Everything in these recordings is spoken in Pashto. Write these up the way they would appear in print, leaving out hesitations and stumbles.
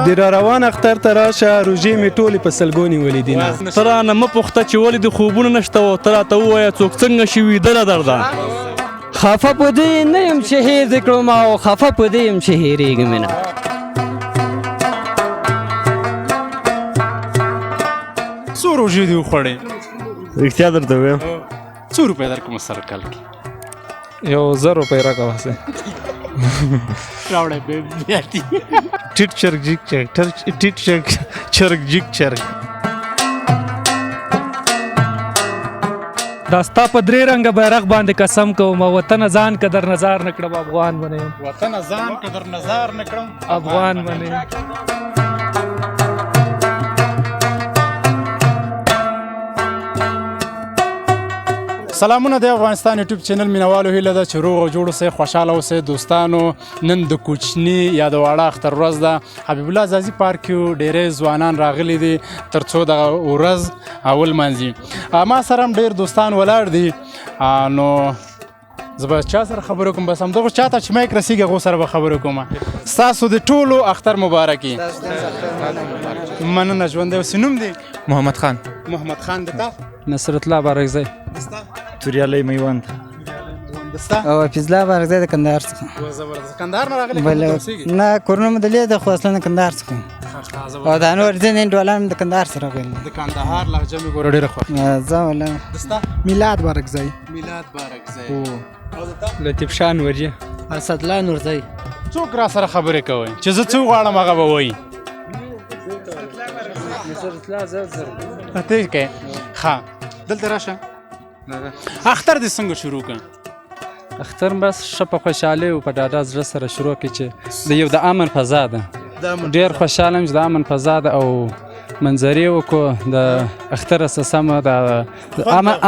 د را روان اختر ته راشه روژې مې ټولې په سلګو نیولې دي نه. ته رانه مه پوښته چې ولې د خوبونه نشته و ته راته ووایه څوک څنګه شي ویده له درده. خفه په دې نه یم چې هېر دې کړم او خفه په دې یم چې هېرېږم نه. څو روژې دې وخوړې؟ رښتیا درته وایم. څو روپۍ درکړم سر کال کې؟ 1000 روپۍ راکړه واسه. راوړی بیا دي ټیټ چرګ جیګ چرګ ټیټ چرګ جیګ چرګ. دا ستا په درې رنګه بیرغ باندې قسم کوم وطن ځان قدر نظر نه کړم افغان بنه یم. وطن ځان قدر نظر نه کړم افغان بنه یم. سلامونه د افغانستان یوټیوب چینل مینوالو هیله ده چې روغ او جوړ اوسئ خوشحاله اوسئ دوستانو. نن د کوچني یا د واړه اختر ورځ ده. حبیب الله ځاځي پارک کې ډېری ځوانان راغلي دي تر څو دغه ورځ ولمانځي. ما سره هم ډېر دوستان ولاړ دي نو زه به چا سره خبرې کوم بس همدغه چا ته چې مایک رسېږي هغو سره به خبرې کوم. ستاسو د ټولو اختر مبارک وي. مننه ژوندی اوسې. نوم دی محمد خان. محمد خان د تا؟ نصرت الله بارکزی. توریالی میوند. دستا؟ او حفیظ الله بارکزی د کندهار څخه. زبردست. کندهار نه راغلی؟ نه کورونه مو دلې د خو اصلا د کندهار څخه. او دا نور ځینې ډولان د کندهار سره راغلي. د کندهار لهجه مې ګوره ډېره خوښه. زه ولا دستا؟ میلاد بارکزی. میلاد بارکزی. او د تا؟ لطیف شاه نورجي. اسدالله نورزی. څوک را سره خبرې کوئ چې زه څه وغواړم هغه به وایي؟ ته کې ښه دلته راشه. اختر دې څنګه شروع کړ؟ اختر بس ښه په خوشحالۍ او په ډاډه زړه سره شروع کړي چې د یو د امن فضا ده. ډېر خوشحاله یم چې د امن فضا ده او منظرې وکړو د اختر څخه سمه د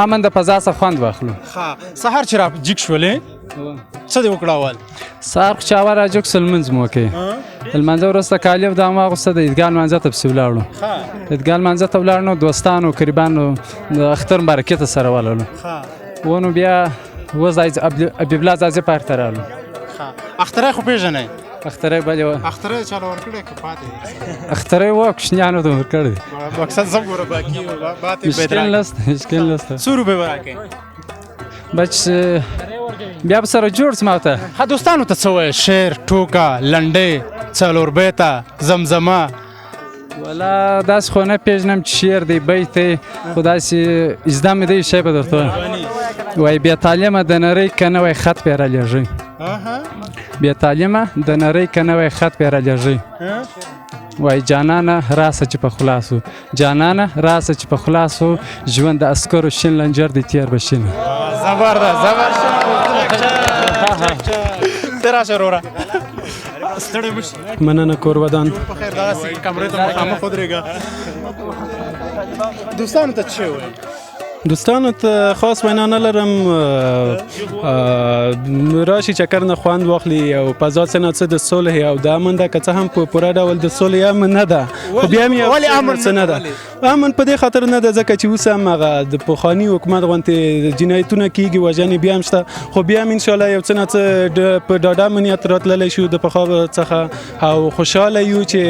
امن د فضا څخه خوند واخلو. ښه سهار چې را جګ شولې څه دې وکړه اول؟ سهار خو چې اول را جګ سو لمونځ مو وکړې. د لمانځه وروسته کالي او دامه واغوسته د عیدګاه لمانځه ته پسې ولاړو. د عیدګاه لمانځه ته ولاړو نو دوستانو قریبانو د اختر مبارکۍ ته سره ولولو. ونو بیا حبیب الله ځاځي پارک ته رالو. اختری خو پېژنئ؟ اختری بلې وه. اختری چاله ورکړی که پاتې؟ اختری وه کوچنیانو ته ورکړی. مقصد زه ګوره باقي مشکل نشته مشکل نشته. څو روپۍ به راکړې؟ بچ بیا به سره جوړ څه ما ته. ښه دوستانو ته څه وایې؟ شعر، ټوکه، لنډۍ، څلور بیته، زمزمه؟ والا داسې خو نه پېژنم چې شعر دی بیت دی خو داسې زده مې دی شی به درته وایم. وایي بې تعلیمه د نرۍ که نه وای خط پې رالیږئ. بې تعلیمه د نرۍ که نه وای خط پې رالیږئ. وای جانانه راسه چې په خلاصو جانانه راسه چې په خلاصو ژوند د عسکرو شین لنجر دی تیر بشینه. زبردست زبردست. ته راشه وروره. ستړی مه شي. مننه کورودان. په خیر دغسې کمرې ته مخامخ ودرېږه. دوستانو ته څه وایي؟ دوستانو ته خاص وینا نه لرم. راشي چکر نه خوند واخلي او فضا څه نه څه د صلح او د امن ده که څه هم په پوره ډول د صلح امن نه ده خو بیا هم ولې امن څه نه ده. امن په دې خاطر نه ده ځکه چې اوس هم هغه د پخواني حکومت غوندې جنایتونه کېږي وژنې بیا هم شته خو بیا هم انشاءالله یو څه نه څه په ډاډه امنیت راتللی شو د پخوا څخه او خوشحاله یو چې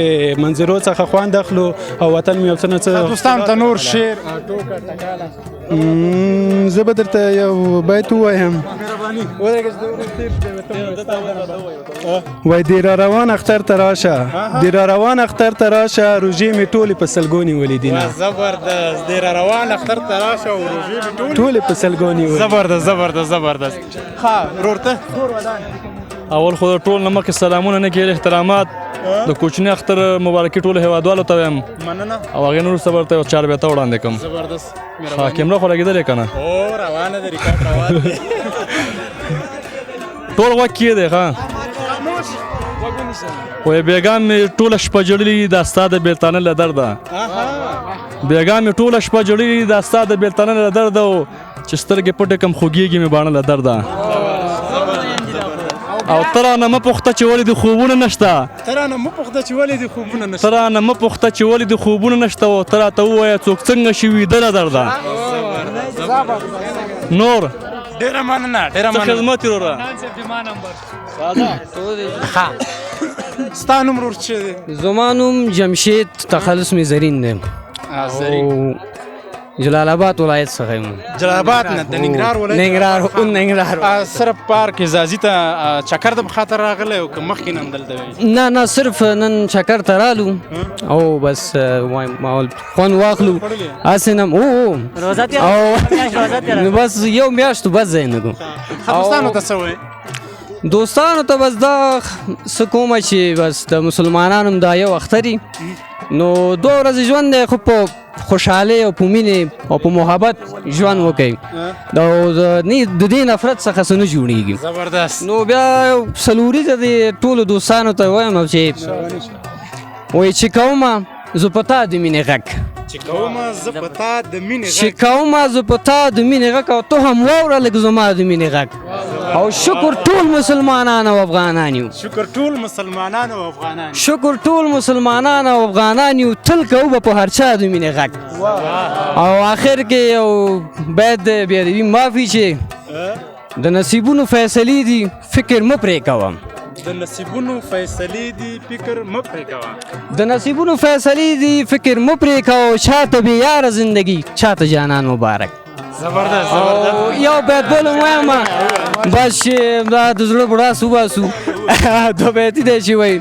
منظرو څخه خوند اخلو او وطن مو یو څه نه څه. دوستانو ته نور شعر ټوکه ټکاله زه به درته یو بیت ووایم. وای د را روان اختر ته راشه د را روان اختر ته راشه روژې مې ټولې په سلګو نیولې دي نه. زبردست. د را روان اختر ته راشه او روژې مې ټولې په سلګو نیولې. زبردست زبردست زبردست. ښه ورور ته اول خو د ټول نه مخکې سلامونه نه کېږي احترامات د کوچني اختر مبارکي ټولو هیوادوالو ته وایم مننه او هغې نه وروسته به ورته یو چاربیته وړاندې کړم. زبردست. کیمره خو لګېدلې که نه؟ او روانه ده ریکارډ روان دی. ټول غوږ کېږدی ښه وایي بېګا مې ټوله شپه جړلي دا ستا د بېلتانه له درده. بېګا مې ټوله شپه جړلي دا ستا د بېلتانه له درده او چې سترګې پټې کړم خوږېږي مې باڼه له درده. او ته رانه مه پوښته چې ولې د خوبونه نشته. ته رانه مه پوښته چې ولې د خوبونه نشته. ته رانه مه پوښته چې ولې د خوبونه نشته او ته راته ووایه څوک څنګه شي ویده له درده. نور ډېره مننه ډېره څه مننه. خدمت یې وروره. ښه ستا نوم ورور څه دی؟ زما نوم جمشید تخلص می زرین دی زرین جلال آباد ولایت څخه یم. جلال آباد نه د ننګرهار ولایت؟ ننګرهار. صرف پارک اعزازي ته چکر د خاطر راغلی او که مخکې نه هم دلته وی؟ نه صرف نن چکر ته رالو او بس وایم خوند واخلو هسې نه او بس یو میاشت بس ځای نه کوم. دوستانو ته څه وایې؟ دوستانو ته بس دا څه کومه چې بس د مسلمانانو دا یو اختر نو 2 ورځې ژوند دی خو په خوشحالۍ او په مینې او په محبت ژوند وکړئ د دې نفرت څخه څه نه جوړېږي. زبردست. نو بیا څلوريزه د ټولو دوستانو ته وایم چې وایي چې کومه زه په تا د مینې غږ چې کومه زه په تا د مینې غږ او ته هم واوره لږ زما د مینې غږ. او شکر ټول مسلمانان او افغانان یو. شکر ټول مسلمانان او افغانان یو تل کوو به په هر چا د مینې غږ. او آخر کې یو باید د بیادبي معافي چې د نصیبونو فیصلې دي فکر مه پرې کوه. د نصیبونو فیصلې دي فکر مه پرې کوه. چاته بې یاره زندگی چاته جانان مبارک. زبردست. یو بیت بل وایم بس چې دا د زړه بړاس وباسو دو بیتي دی چې وایي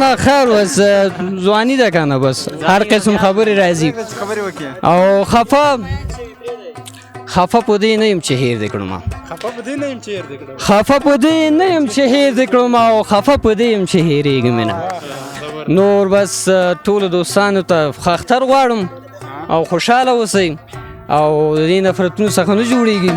نه خیر بس ځواني ده که نه بس هر قسم خبرې راځي او خفه په دې نه یم چې هیر دې کړم او خفه په دې یم چې هیرېږم نه. نور بس ټولو دوستانو ته ښه اختر غواړم او خوشحاله اوسئ او د دې نفرتونو څخه نه جوړېږي.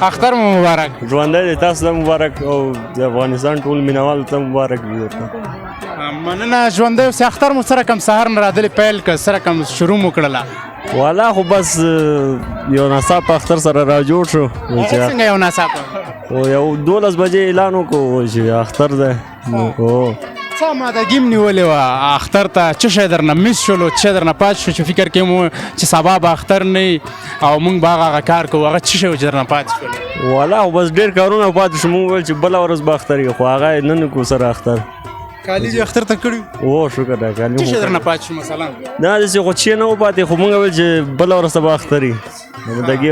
اختر مو مبارک. ژوندی دی تاسو ته مبارک او د افغانستان ټول مینوالو ته مبارک وي. مننه. ژوندی اوسې. اختر مو څه رقم سهار نه راتللی پیل که څه رقم شروع مو کړله؟ والا خو بس یو ناڅاپه اختر سره را جوړ شو. څنګه یو ناڅاپه؟ یو 12 بجې اعلان وکړو چې اختر دی. څه آمادګي م نیولې وه اختر ته؟ څه شی درنه مس شولو؟ څه شی درنه پاتې شو چې فکر کوې مو چې سبا به اختر نه وي او موږ به هغه کار کوو؟ هغه څه شی و چې درنه پاتې شول؟ والا خو بس ډېر کارونه پاتې شو. موږ ویل چې بله ورځ به اختر وي خو هغه یې نن کړو سره اختر. کالي دې اختر ته کړي؟ او شکر دی. کالي څه شی درنه پاتې شو مثلا؟ نه داسې خو څه نه و پاتې خو موږ ویل چې بله ورځ ته به اختر وي. آمادګي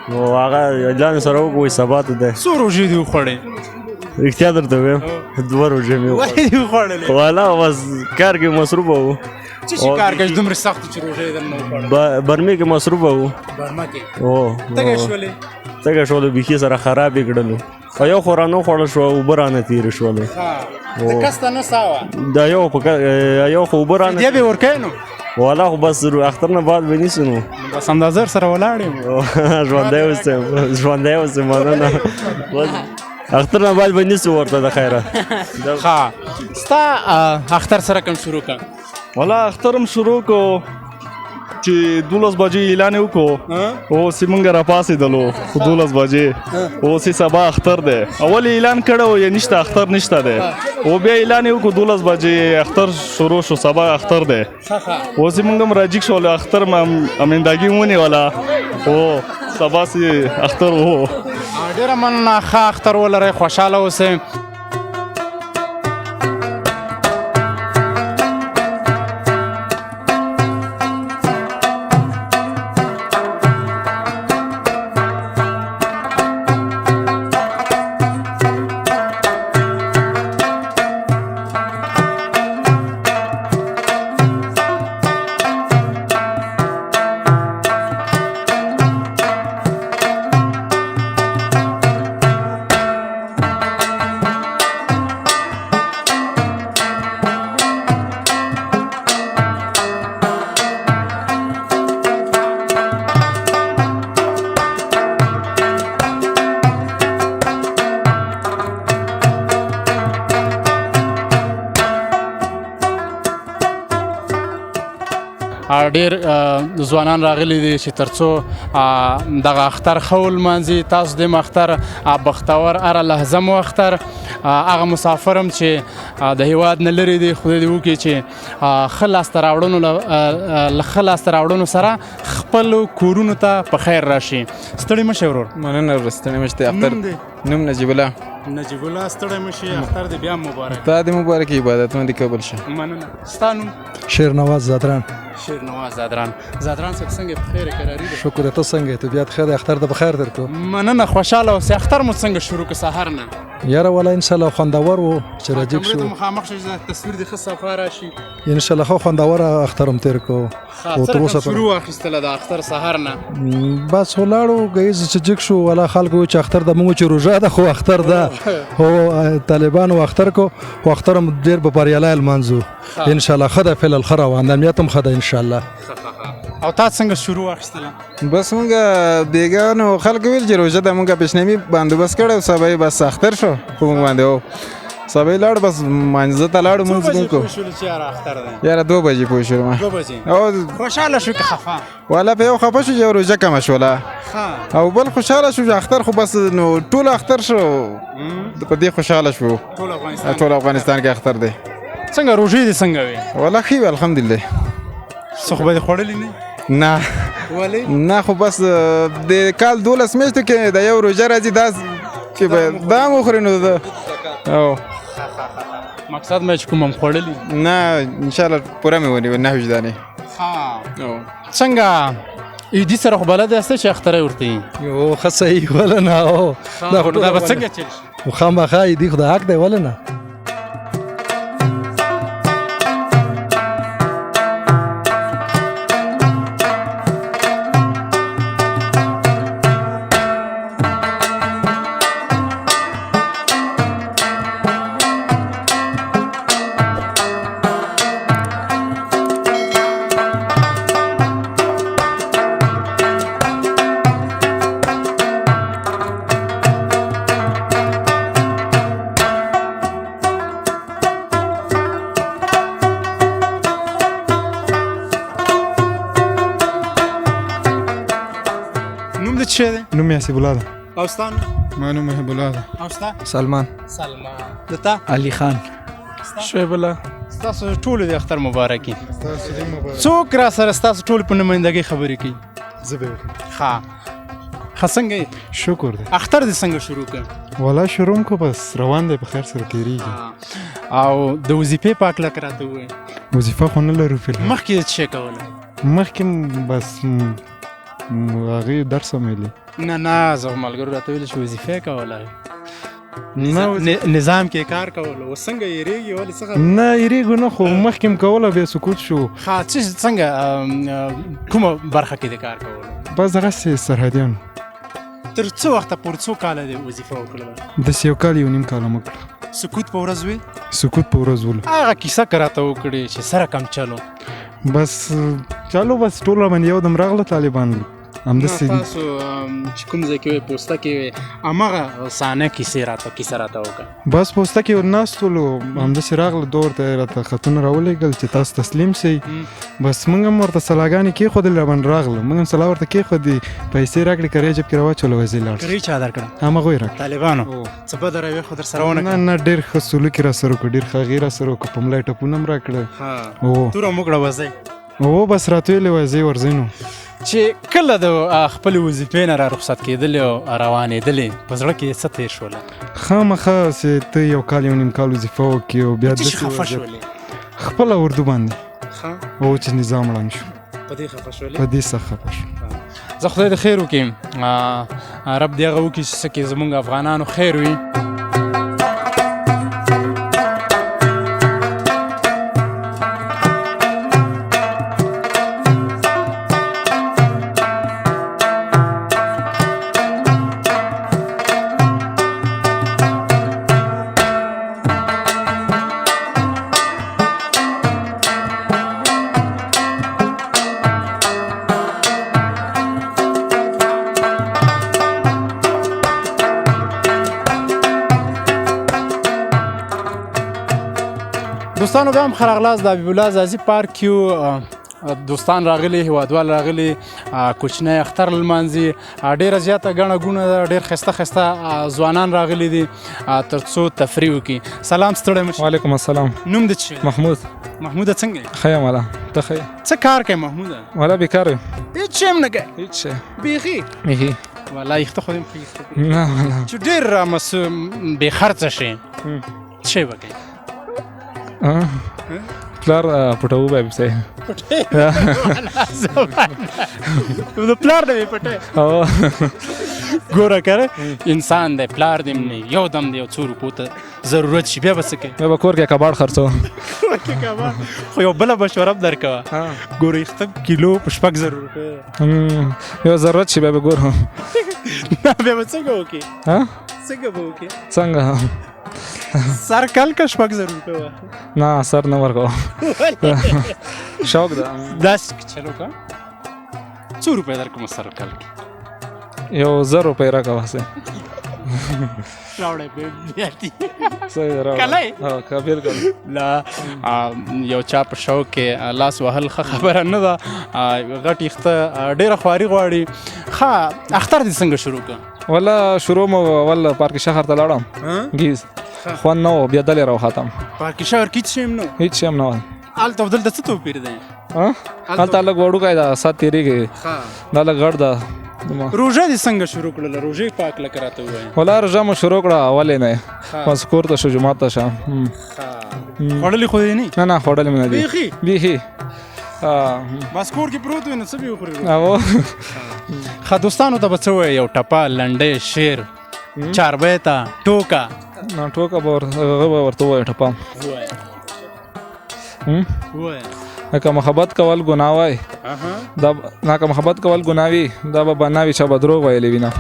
نو هغه اعلان سره وکړو سبا ته دی. څو روژې دې وخوړې؟ رښتیا درته وایم 2 روژې مې وخوړلې. والا بس کار کې مصروفه وو. څه شي کار کوې دومره سختې چې روژې درنه وخوړې؟ برمې کې مصروفه وو. برمه کې تږی شولې بیخي سره خراب یې کړلو. او یو خو رانه خوړل شوه اوبه رانه تېرې شولې. د کس ته نه ساه وه؟ دا یو خو اوبه رانه فدیه به ورکوې نو؟ والا خو بس اختر نه بعد به نیسو نو. بس اندازر سره ولاړ یم. ژوندی اوسې مننه. اختر نه بعد به نیسو ورته د خیره. ښه ستا اختر سره کوم شروع کړه؟ والا اختر هم شروع کو چې 12 بجې اعلان یې وکړو. اوس یې موږ راپاڅېدلو 12 بجې. اوس یې سبا اختر دی. اول یې اعلان کړی و یې نشته اختر نشته دی. او بیا اعلان یې وکړو 12 بجې اختر شروع شو سبا اختر دی. اوس یې موږ هم راجګ شولو اختر امندګي ونیوله. او سبا سي اختر وو. ډېره مننه. ښه اختر ولرئ. خوشحاله اوسئ. ډیر ځوانان راغلي دي چې ترڅو دغه اختر ښه ولمانځي. تاسو د اختر بختور هره لحظه مو اختر. هغه مسافر هم چې د هیواد نه لرې دي خدای دې وکړي چې ښه لاسته راوړنو سره خپلو کورونو ته په خیر راشي. ستړي مه شئ ورور. مننه ورور، ستړي مه شئ. اختر نوم نجیب الله. نجیب الله ستړی مه شئ، اختر دې بیا مبارک. تا دې مبارک، عبادتونه دې قبول شه. مننه. ستا نوم؟ شیرنواز زادران. شیرنواز زادران. زادران صاحب څنګه په خیر قراري ده؟ شکر ته څنګه طبیعت خیر اختر ته بخیر درکو. مننه، خوشاله اوسې. اختر مو څنګه شروع که سهار نه؟ یاره والا ان شاء الله خوندور و چې راجیک شو. مخامخ شي تصویر دې ښه صفا راشي. ان شاء الله خو خوندور اختر هم تیر کو. او تر اوسه شروع اخیستله د اختر سهار نه. بس ولاړو غیز چې جګ شو ولا خلکو چې اختر د موږ چې روزه ده خو اختر ده. هو طالبان او اختر کو او اختر هم ډیر په پریاله المنزو ان شاء الله خدا فل الخرا و اندامیت هم خدا ان شاء الله. او تا څنګه شروع اخیستله؟ بس مونږ بیګانو خلک ویل چې روزه ده، مونږ پېشنهمي بندوبست کړی، سبا یې بس اختر شو په مونږ باندې. او سبا یې لاړو، بس مانځه ته لاړو. مونځ مونږ کو یاره 2 بجې پوه شولم. 2 بجې او خوشحاله شو که خفه؟ والا په یو خفه شو چې روزه کمه شوله، او بل خوشحاله شو چې اختر خو بس نو ټول اختر شو. په دې خوشحاله شو. ټول افغانستان کې اختر دی. څنګه روژې دې څنګه وې؟ والا ښې وې الحمدلله. څه خو به دې خوړلي نه؟ نه خو بس د کال 12 میاشتو کې د یو روژه راځي دا چې دا هم وخورې نو ده. او مقصد مې چې کوم هم خوړلي؟ نه انشاءالله پوره مې ونیوه 9 وجدانې. څنګه عیدي سره خو بلد یاستئ چې اختری ورته یي؟ یو ښه صحیح وله نه. او دا به څنګه چل شي؟ خامخا عیدي خو د حق دی وله نه. نوم یې حسیب الله ده. او ستا نوم؟ ما نوم محب الله ده. او ستا؟ سلمان. د تا؟ علي خان. شعیب الله. ستاسو ټولو د اختر مبارکي. څوک را سره ستاسو ټولو په نمایندګۍ خبرې کوي؟ زه به وکړم. ښه څنګه یې؟ شکر دی. اختر دې څنګه شروع کړ؟ والا شروع کو بس روان دی، په خیر سره تېرېږي. او د وظیفې په هکله که راته ووایې؟ وظیفه خو نه لرو فلحال. مخکې یې څه شی کوله؟ مخکې بس هغې درس هم ویلي. نه زه ملګرو راته ویل چې وظیفه یې کوله، نظام کې کار کوله. اوس څنګه یېرېږي ولې څه خبره؟ نه یېرېږو نه، خو مخکې م کوله بیا سکوت شو. څنګه کومه برخه کې د کار کوله؟ بس دغسې سرحدیانو. تر څو وخته پورې څو کاله دې وظیفه وکړله؟ داسې 1 کال 1.5 کاله مو کړه. سکوت په ورځ وې؟ سکوت په ورځ ولو. هغه کیسه که راته وکړې چې سره کم چلو؟ بس چلو بس ټول باندې یو دم راغله طالبان. همداسې تاسو چې کوم ځای کې وې پوسته کې وې هماغه صحنه کیسه راته وکړه. بس پوسته کې ورناست ولو، همداسې راغله دور ته راته خطونه راولېږل چې تاسو تسلیم شئ. بس موږ هم ورته سلاګانې کېښودلې راباندې راغله، موږ هم سلا ورته کېښودې، پیسې راکړې کرۍ جب کې راواچوله وځې لاړ. کرۍ چا درکړه؟ همغوی راکړه طالبانو. څه بده رویه خو در سره ونه کړه؟ نه ډېر ښه سلوک یې راسره وکړه، ډېر ښه هغې راسره وکړه، په ملا یې ټپونه هم راکړه. توره مو کړه وځئ؟ هو بس راته ویلې وځئ ورځئ نو. چې کله د خپلې وظیفې نه را رخصت کېدلې او روانېدلې په زړه کې څه تېر شوله؟ خامخا چې ته 1 کال 1.5 کال وظیفه وکړې او بیا څه خفه شولې؟ خپله اردو باندې او چې نظام ړنګ شو، په دې خفه شولې؟ په دې سخت خفه شو. زه خدای دې خیر وکړي، رب دې هغه وکړي چې څه کې زموږ افغانانو خیر وي. دوستانو بیا هم ښه راغلاست. د حبیب الله ځاځي پارک یو دوستان راغلي هیوادوال راغلي کوچنی اختر لمانځي ډېره زیاته ګڼه ګوڼه ده ډېر ښایسته ښایسته ځوانان راغلي دي تر څو تفریح وکړي سلام ستړی مه شې وعلیکم السلام نوم د څه محمود محموده څنګه یې ښه یم والا ته ښه یې څه کار کوې محموده والا بیکار یم هېڅ شی هم نه کوې هېڅ شی بیخي بیخي والله یخته خو دې هم ښه یخته نه والا چې ډېر بې خرڅه شي څه شی به کوې پلار پټوو به پسې د پلار د مې پټې ګوره که انسان دی پلار دې نه یو دم د یو څو روپو ته ضرورت شي بیا به څه کوي بیا به کور کې کباړ خرڅوم خو یو بله مشوره هم درکوه ګوره یخته کیلو په 6,000 روپۍ یو ضرورت شي بیا به ګورم نه بیا به څنګه وکړي څنګه به وکړي څنګه سر کل که 6,000 روپۍ واخلي نه سر نه ورکوم شوق ده داسې چلو که څو روپۍ درکوم سر کل کې یو 1,000 روپۍ راکوه هسې راوړی بیا دي صحیح ده راوړه که بلکل لا یو چا په شوق کې لاس وهل ښه خبره نه ده غټ یخته ډېره خواري غواړي ښه اختر دې څنګه شروع کړه ولا شروع مو ول پارک شهر ته لاړم ګیز خوند نه و بیا دلې راوختم پارک شهر کې هېڅ شی هم نه و هېڅ شی هم نه و هلته او دلته څه توپیر دی هلته لږ وړوکی ده سات تېرېږي دا لږ غټ ده روژه دې څنګه شروع کړله روژې پاک لکه راته ووایه ولا روژه مو شروع کړه اولې نه بس کور ته شو جومات ته شه خوړلې خو دې نه نه نه خوړلې مې نه دي بیخي بیخي بس کور کې پروت وي نو څه به وخورې ښه دوستانو ته به څه وایې یو ټپه لنډۍ شعر چاربیته ټوکه نه ټوکه به هغه به ورته ووایه ټپه که محبت کول ګناه وای دا که محبت کول ګناه وي دا به بنا وي چا به دروغ ویلی وي نه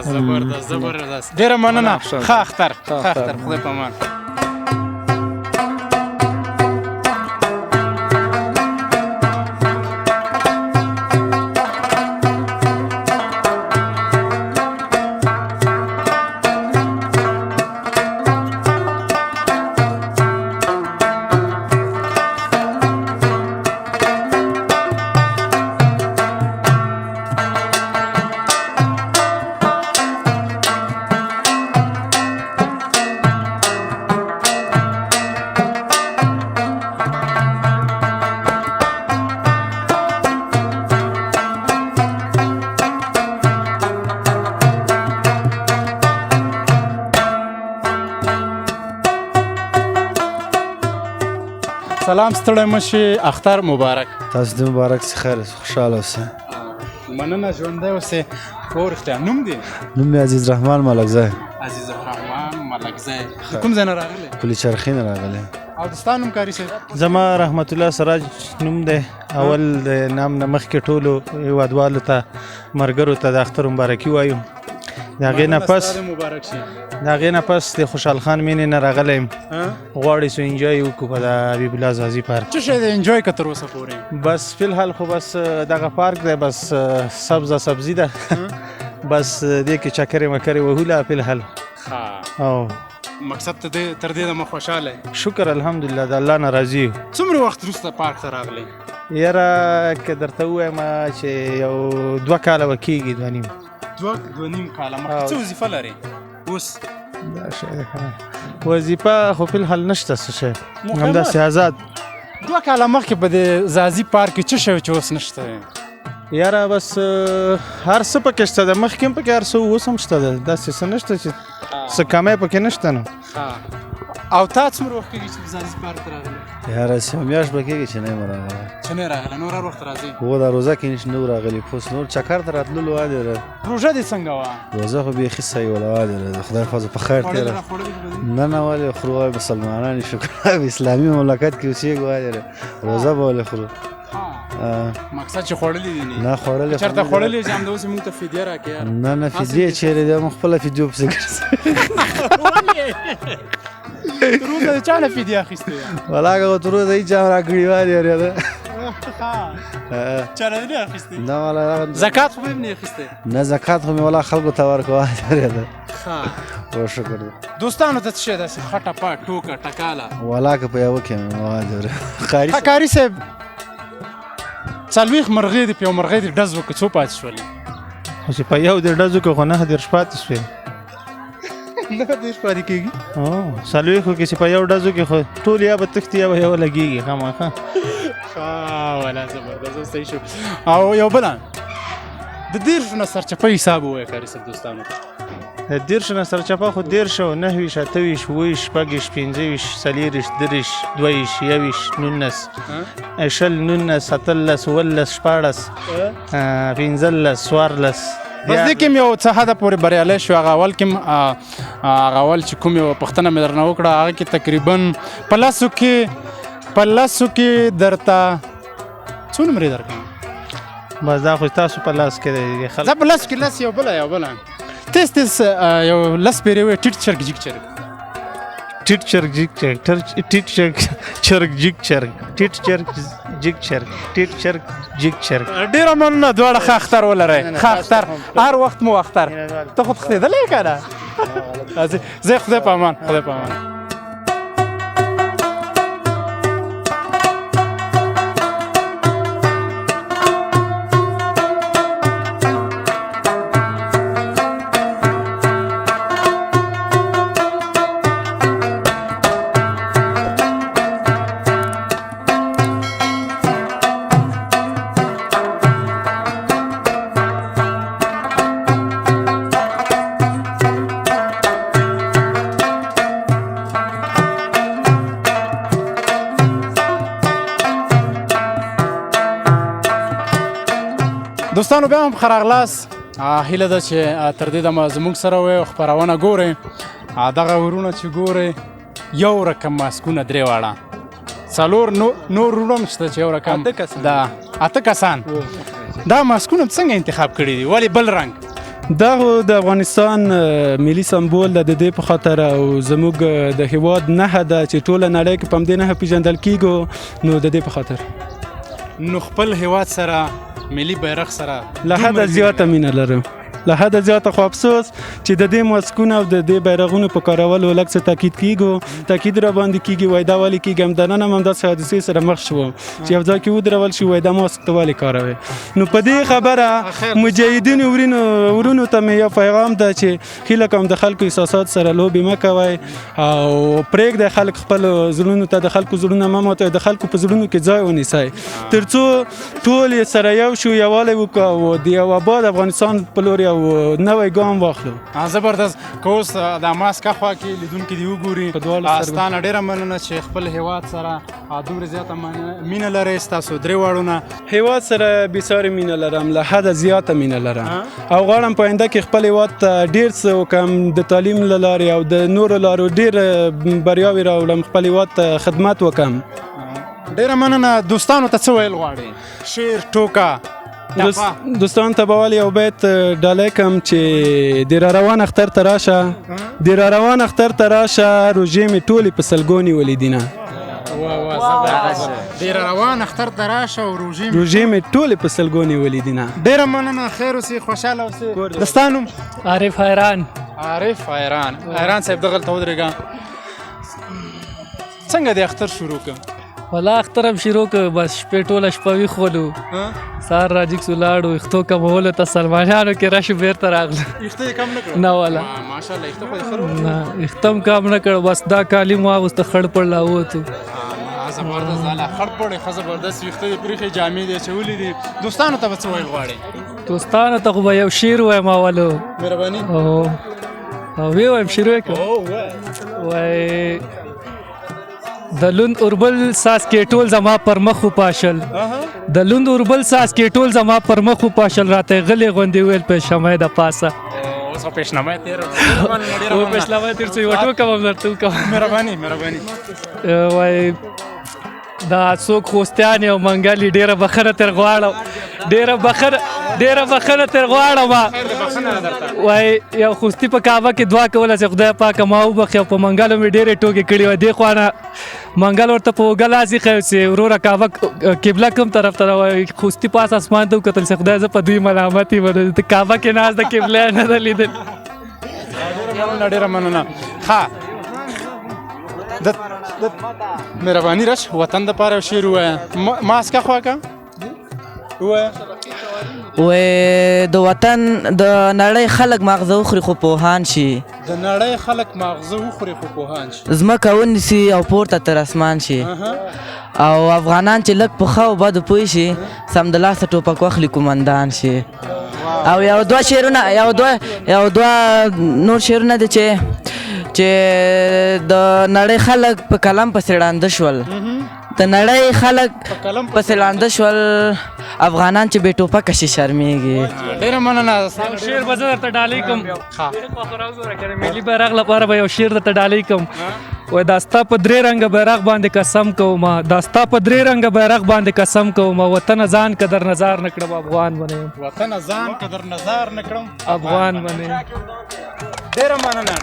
زبردست زبردست ډېره مننه ښه اختر ښه اختر خدای په امان سلام ستړی مه شې اختر مبارک تاسو دې مبارک سي خیر خوشحاله اوسئ مننه ژوندی اوسې په رښتیا نوم دې نوم مې عزیز رحمان ملکزی عزیز الرحمن ملکزی د کوم ځای نه راغلی پل چرخي نه راغلی او د ستا نوم کاري صاحب زما رحمت الله سراج نوم دی اول د نام نه مخکې ټولو هیوادوالو ته ملګرو ته د اختر مبارکي وایو د هغې نه پس د هغې نه پس د خوشحال خان مینې نه راغلی یم غواړي څو انجوی وکړو په د حبیب الله ځاځي پارک څه شی دی انجوی که تر اوسه پورې بس فی الحال خو بس دغه پارک دی بس سبزي ده بس دې کې چکرې مکرې وهو لا فی الحال او مقصد ته تر دې دمه خوشحاله شکر الحمدلله د الله نه راضي یو څومره وخت وروسته پارک ته راغلی یاره که درته ووایم چې یو 2 کاله به کېږي 2 نیم 2 کاله مخکې څه وظیفه لرې اوس دا شی ده که وظیفه خو فی الحال نشته څه شی همداسې آزاد 2 کاله مخکې په دې ځاځي پارک کې څه شی چې اوس نشته یاره بس هر څه پکې شته ده مخکې هم پکې هر څه اوس هم شته ده داسې څه نشته چې څه کمی پکې نشته نو او تا څومره وخت کېږي چې په ځاځي پارک ته راغلی یاره څه میاشت به کېږي چې نه یم راغلی چې نه راغلی نور هر وخت راځي هو دا روزه کې نش نه راغلی پوس نور چکر ته راتللو وادي روژه دې څنګه وه روزه خو بیخي صحیح وله وادي خدای خو په خیر تېره نه نه ولې خورو وای مسلمانان شکر اسلامي مملکت کې اوسېږو وادي روزه به ولې خورو مقصد چې خوړلي دي نه خوړلي چېرته خوړلي چې همداسې موږ ته فدیه راکړې نه نه فدیه چېرې دی موږ خپله فدیه پسې تر اوسه د چا نه فدیه اخیستې ده ولا که تر اوسه هېچا هم راکړې وادي اورېده چا نه دي اخیستې نه والا زکات خو هم نه اخیستې نه زکات خو مې والا خلکو ته ورکړه وادي اورېده او شکر دی دوستانو ته څه شی داسې ښه ټپه ټوکه ټکاله والا که په یوه کې مې وادي اورېده قاري صاحب څلوېښت مرغۍ دي په یو مرغۍ دې ډز وکړه څو پاتې شولې خو چې په یو دې ډزو کې خو 9 پاتې شوې 9 پاتې کېږي 40 کې چې په یو ډزو کې خو ټول یا به تښتي یا به یو لګېږي خامخا ولا زبردست صحیح شو او یو بله د 10 نه سرچپه حساب ووایه کاري صاحب دوستانو ته د 10 نه سرچپه خو 10 29 28 29 25 24 30 22 21 19 20 19 17 18 15 14 بس دې کې یو څه حده پورې بریالی شو هغه اول کې هغه اول چې کوم یو پوښتنه مې درنه وکړه هغه کې تقریبا په لسو کې درته څو نمرې درکړم بس دا خو تاسو په لاس کې دی زه په لسو کې لس یو بله تیز یو لس پیرې وایي ټیټ چرګ جیګ چرګ ټیټ چرګ جیګ چرګ ټیټ چرګ جیګ چرګ ټیټ چرګ جیګ چرګ ټیټ چرګ جیګ چرګ ډېره مننه دواړه ښه اختر ولرئ ښه اختر هر وخت مو اختر ته خو تښتېدلی که نه زه خدای په امان دوستانو بیا هم ښه راغلاست هیله ده چې تر دې دمه زموږ سره وئ او خپرونه ګورئ دغه ورونه چې ګورئ یو رقم ماسکونه درې واړه څلور نور ورونه هم شته چې یو رقم اته کسان دا ماسکونه څنګه انتخاب کړي دي ولې بل رنګ دا د افغانستان ملي سمبول ده د دې په خاطر او زموږ د هیواد نښه ده چې ټوله نړۍ کې په همدې نښه پیژندل کیږو نو د دې په خاطر نو خپل هیواد سره ملي بیرغ سره له حده زیاته مینه لرم له حده زیاته خو افسوس چې د دې ماسکونو او د دې بیرغونو په کارولو لږ څه تاکید را باندې کیږي وای دا ولې کیږي همدننه هم همداسې حادثې سره مخ شوم چې یو ځای کې ودرول شي وای دا ماسک ته ولې کاروئ نو په دې خبره مجاهدینو ورونو ته مې یو پیغام ده چې هیله کوم د خلکو احساسات سره لوبې مه کوئ او پرېږدئ خلک خپلو زړونو ته د خلکو زړونه مه ماتوئ د خلکو په زړونو کې ځای ونیسئ تر څو ټول یې سره یو شو یووالی وکړو او د یو آباد افغانستان په لور یو نوی ګام واخلو زبردست که اوس د ماسکه خوا کې لیدونکي دې وګوري ستا نه ډېره مننه چې خپل هیواد سره دومره زیاته مینه لرئ ستاسو درې واړو نه هیواد سره بېسارې مینه لرم له حده زیاته مینه لرم او غواړم په آینده کې خپل هیواد ته ډېر څه وکړم د تعلیم له لارې او د نورو لارو ډېر بریاوې راوړم خپل هیواد ته خدمت وکړم ډېره مننه دوستانو ته څه ویل غواړئ شعر ټوکه دوستان ته به ولې یو بیت ډالۍ کړم چې د را روان اختر ته راشه د را روان اختر ته راشه روژې مې ټولې په سلګونې ولیدینه د را روان اختر ته راشه او روژې مې ټولې په سلګونې ولیدینه ډېره مننه خیر اوسې خوشحاله اوسې د ستا نوم عارف حیران صاحب دغلته ودرېږه څنګه د اختر شروع کړم ولا اختر هم شروع کړ بس شپې ټوله شپه ویښ ولو سهار راجیګ سو لاړو ویښتو کمولو ته سلمانیانو کې راشو بیرته راغله ویښته یې کم نه کړل نه والا ماشاءالله ویښته خو یې ښه نه ویښته هم کم نه کړ بس دا کالي مو واغوسته خړ پړ راووتو زبردست ځاله خړ پړ یې ښه زبردست ویښته یې پرېښې جامې دې اچولي دي دوستانو ته به څه ویل غواړئ دوستانو ته خو به یو شعر وایم اولو مهرباني وی وایم شروع یې کړم وای د لوند اوربل ساس کې ټول زما پر مخ پاشل د لوند اوربل ساس کې ټول زما پر مخ پاشل راته غلې غوندې ویل په شمع د پاسه اوس په پیشنامه تیر او پیشنامه تیر څه وټو کوم درته کوم مهرباني وای دا څوک خوستیان او منګالي ډیره بخره تر غواړم وای یو خوستی په کعبه کې دعا کوله چې خدای پاک ما وبخي او په منګالو مې ډیره ټوکې کړي و دی خوانه منګل ورته په وګلازي خو چې وروره کعبه قبله کوم طرف ته وای خوستی پاس اسمان ته وکتل چې خدای ز په دوی ملامتي ونه ته کعبه کې ناز د قبله نه لیدل ډیره مننه ها مهرباني راش وطن د پاره شعر وای ماسکه خوا کا د وطن د نړۍ خلک ماغزه وخوري خو پوهان شي د نړۍ خلک ماغزه وخوري خو پوهان شي ځمکه ونیسي او پورته تر اسمان شي او افغانان چې لږ په ښه او بدو پوه شي سمدلاسه ټوپک واخلي کومندان شي او یو دوه شعرونه یو دوه نور شعرونه دي چې د نړۍ خلک په قلم پسې ړانده شول د نړۍ خلک پسې ړانده شول افغانان چې بې ټوپکه شي شرمېږي ډېره مننه شعر به زه درته ډالۍ کړم ملي بیرغ لپاره به یو شعر درته ډالۍ کړم وایي دا ستا په درې رنګه بیرغ باندې قسم کومه دا ستا په درې رنګه بیرغ باندې قسم کومه وطنه ځان که در نظر نه کړم افغان به نه یم وطنه ځان که در نظر نه کړم افغان به نه یم ډېره مننه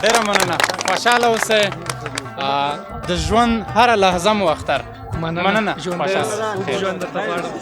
خوشحاله اوسئ د ژوند هره لحظه مو اختر مننه خوشحاله ژوند درته غواړم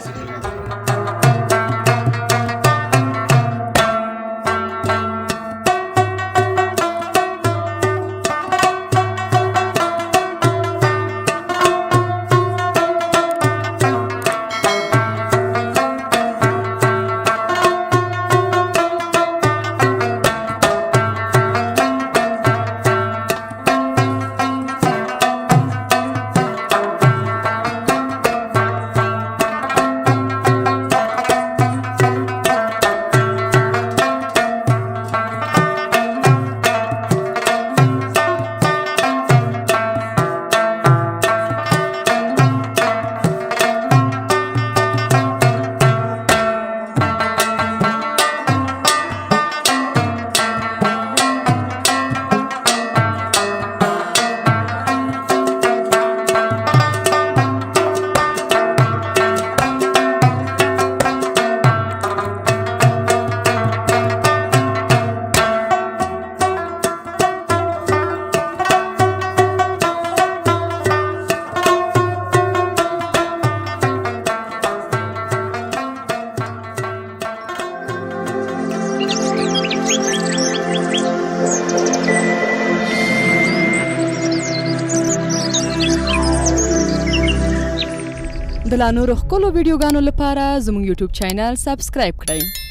د لا نورو ښکلو ویډیوګانو لپاره زموږ یوټیوب چینل سبسکرایب کړئ.